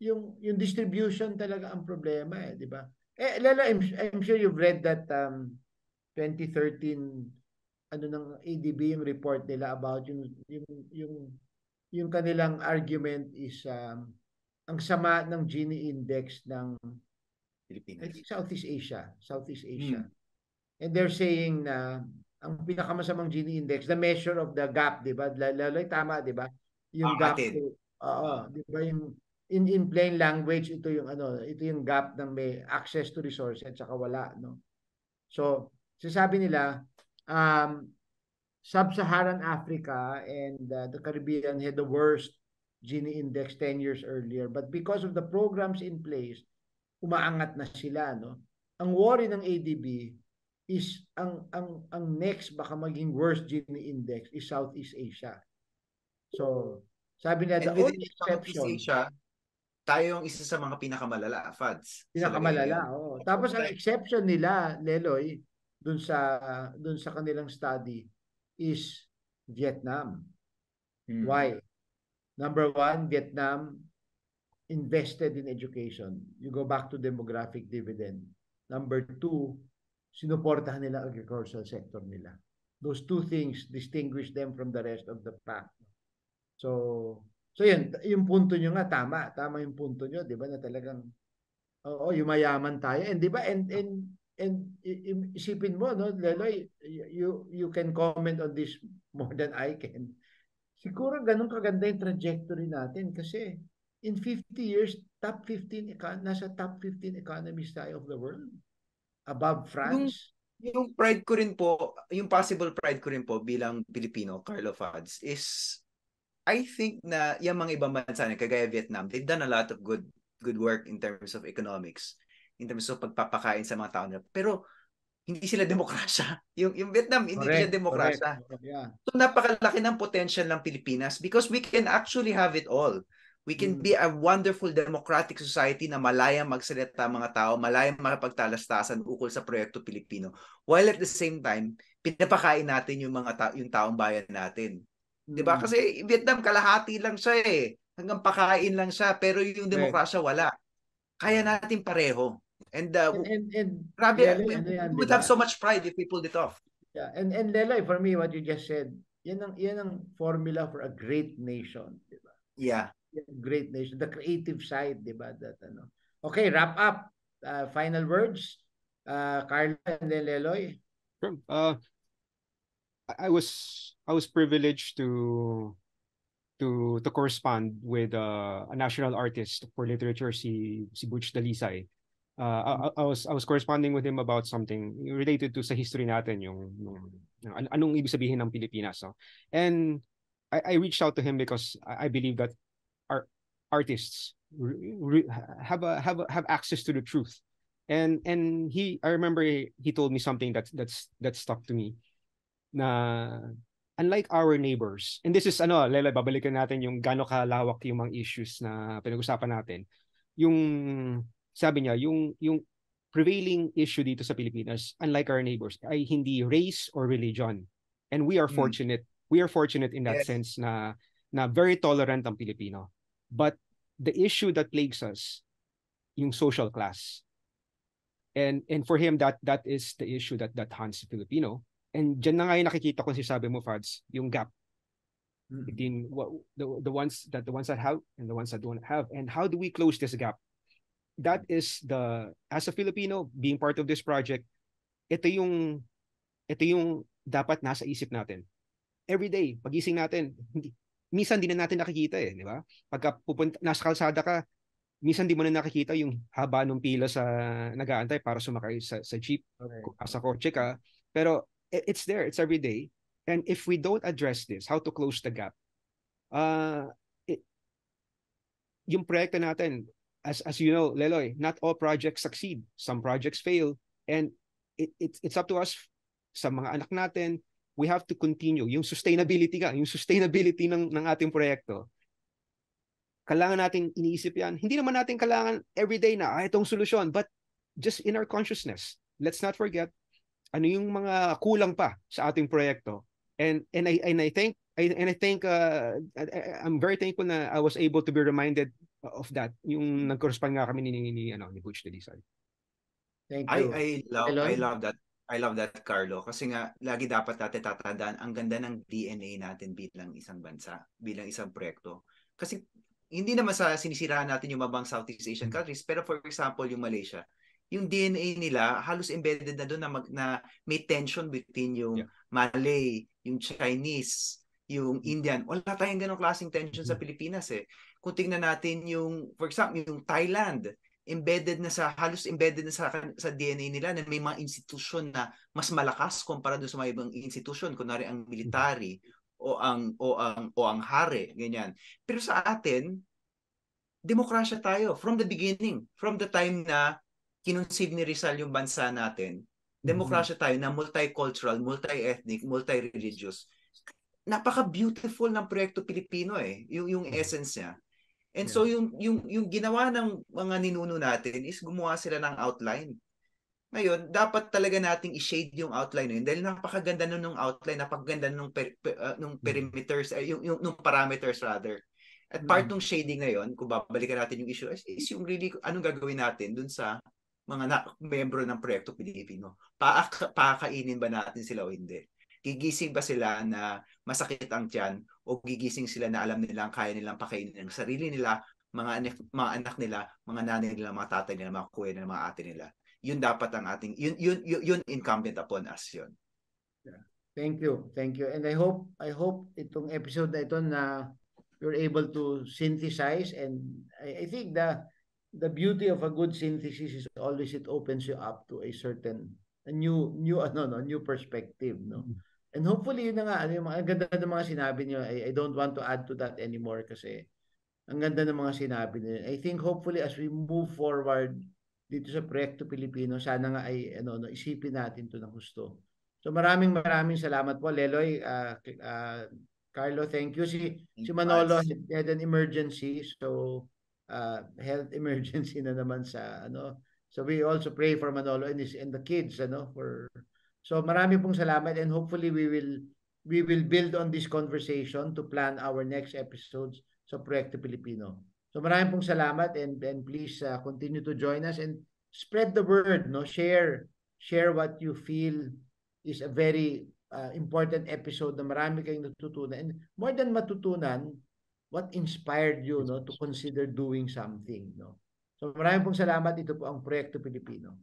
yung distribution talaga ang problema, di ba? Lalo, I'm sure you've read that 2013 ng ADB yung report nila about yung kanilang argument is ang sama ng Gini index ng Pilipinas. I think Southeast Asia. And they're saying na ang pinakamasamang Gini index, the measure of the gap, di ba? Laloy tama, di ba? Yung gap, di ba, yung in plain language, ito yung gap ng may access to resources at saka wala, no? So, sasabi nila, Sub-Saharan Africa and the Caribbean had the worst Gini index 10 years earlier, but because of the programs in place, umaangat na sila, no? Ang worry ng ADB is ang next baka maging worst Gini index is Southeast Asia. So, sabi nila, the only exception, Asia, tayo yung isa sa mga pinakamalala, Fads. Pinakamalala, oo. Tapos ang exception nila, Leloy, dun sa kanilang study is Vietnam. Why? Number one, Vietnam invested in education. You go back to demographic dividend. Number two, sinuportahan nila agricultural sector nila. Those two things distinguish them from the rest of the pack. So yun, yung punto nyo nga, tama yung punto nyo, di ba, na talagang, yumayaman tayo. And di ba, and isipin mo, no, Leloy, you can comment on this more than I can. Siguro ganun kaganda yung trajectory natin kasi in 50 years, nasa top 15 economies tayo of the world. Above France. Yung pride ko rin po, yung possible pride ko rin po bilang Pilipino, Carlo Fads, is I think na yung mga ibang bansa na kagaya Vietnam, they've done a lot of good work in terms of economics, in terms of pagpapakain sa mga tao nila. Pero hindi sila demokrasya. Yung Vietnam, hindi sila demokrasya. Yeah. So napakalaki ng potential ng Pilipinas because we can actually have it all. We can be a wonderful democratic society na malayang magsalita mga tao, malayang makapagtalastasan ukol sa proyekto Pilipino. While at the same time, pinapakain natin yung yung taong bayan natin. Diba? Kasi Vietnam, kalahati lang siya eh. Hanggang pakain lang siya. Pero yung demokrasya, wala. Kaya natin pareho. And grabe, we would have so much pride if we pulled it off. Yeah. And Leloy, for me, what you just said, yan ang formula for a great nation. Diba? Yeah. Great nation. The creative side, diba? Okay, wrap up. Final words. Carla and then Leloy. Sure. I was privileged to correspond with a national artist for literature, si Butch Dalisay. I was corresponding with him about something related to sa history natin, yung anong ibig sabihin ng Pilipinas. No? And I reached out to him because I believe that our artists have access to the truth. And I remember he told me something that stuck to me. Na unlike our neighbors, and this is Lela, babalikan natin yung gaano kalawak yung mga issues na pinag-usapan natin. Yung sabi niya, yung prevailing issue dito sa Pilipinas, unlike our neighbors, ay hindi race or religion. And we are fortunate. We are fortunate in that sense na very tolerant ang Pilipino. But the issue that plagues us, yung social class. And for him, that is the issue that haunts the Filipino. And dyan na nga yung nakikita ko sabi mo, Fads, yung gap between the ones that have and the ones that don't have. And how do we close this gap? That is as a Filipino, being part of this project, ito yung dapat nasa isip natin. Every day, pagising natin, minsan di na natin nakikita di ba? Pagka nasa kalsada ka, minsan di mo na nakikita yung haba ng pila sa nag-aantay para sumakay sa jeep, sa kotse ka. Pero it's there, it's every day. And if we don't address this, how to close the gap, yung proyekto natin, as you know, Leloy, not all projects succeed. Some projects fail. And it's up to us, sa mga anak natin, we have to continue. Yung sustainability ng ating proyekto. Kailangan natin iniisip yan. Hindi naman natin kailangan everyday na itong solusyon, but just in our consciousness. Let's not forget ano yung mga kulang pa sa ating proyekto. And I think I'm very thankful na I was able to be reminded of that. Yung nag-correspond nga kami ni Butch Delisay. Thank you. I love that. I love that, Carlo. Kasi nga, lagi dapat natin tatandaan ang ganda ng DNA natin bilang isang bansa, bilang isang proyekto. Kasi hindi naman sa sinisiraan natin yung mabang Southeast Asian countries, pero for example, yung Malaysia, yung DNA nila halos embedded na doon na may tension between yung Malay, yung Chinese, yung Indian. Wala tayong ganong klaseng tension sa Pilipinas eh. Kung tingnan natin yung, for example, yung Thailand, halos embedded na sa DNA nila na may mga institusyon na mas malakas kumpara doon sa mga ibang institusyon, kunwari ang military o ang hari, ganyan. Pero sa atin, demokrasya tayo from the beginning, from the time na kinunsib ni Rizal yung bansa natin. Demokrasya tayo na multicultural, multi-ethnic, multi-religious. Napaka-beautiful ng proyekto Pilipino eh, yung essence niya. And so yung ginawa ng mga ninuno natin is gumawa sila ng outline. Ngayon, dapat talaga nating i-shade yung outline na yun dahil napakaganda nung outline, napakaganda nung perimeters, nung parameters rather. At part ng shading na yun, kung babalikan natin yung issue, is yung really anong gagawin natin dun sa mga membro ng proyekto Pilipino. Pakakainin ba natin sila o hindi? Gigising ba sila na masakit ang tiyan o gigising sila na alam nilang kaya nilang pakainin ng sarili nila, mga anak nila, mga nanay nila, mga tatay nila, mga kuya nila, mga ate nila. Yun dapat ang ating yun incumbent upon us yun. Yeah. Thank you. And I hope itong episode na ito na you're able to synthesize, and I think the beauty of a good synthesis is always it opens you up to a new perspective, no. And hopefully yun na nga, yung mga ganda ng mga sinabi niyo. I don't want to add to that anymore kasi ang ganda ng mga sinabi niyo. I think hopefully as we move forward dito sa Proyekto Pilipino, sana nga ay isipin natin to ng gusto. So maraming salamat po, Leloy, Carlo, thank you. Si Manolo had an emergency, so health emergency na naman sa So we also pray for Manolo and the kids So marami pong salamat, and hopefully we will build on this conversation to plan our next episodes sa Proyekto Pilipino. So marami pong salamat, and please continue to join us and spread the word, no? Share what you feel is a very important episode na marami kayong natutunan, and more than matutunan, what inspired you to consider doing something, no? So maraming pong salamat. Ito po ang Proyekto Pilipino.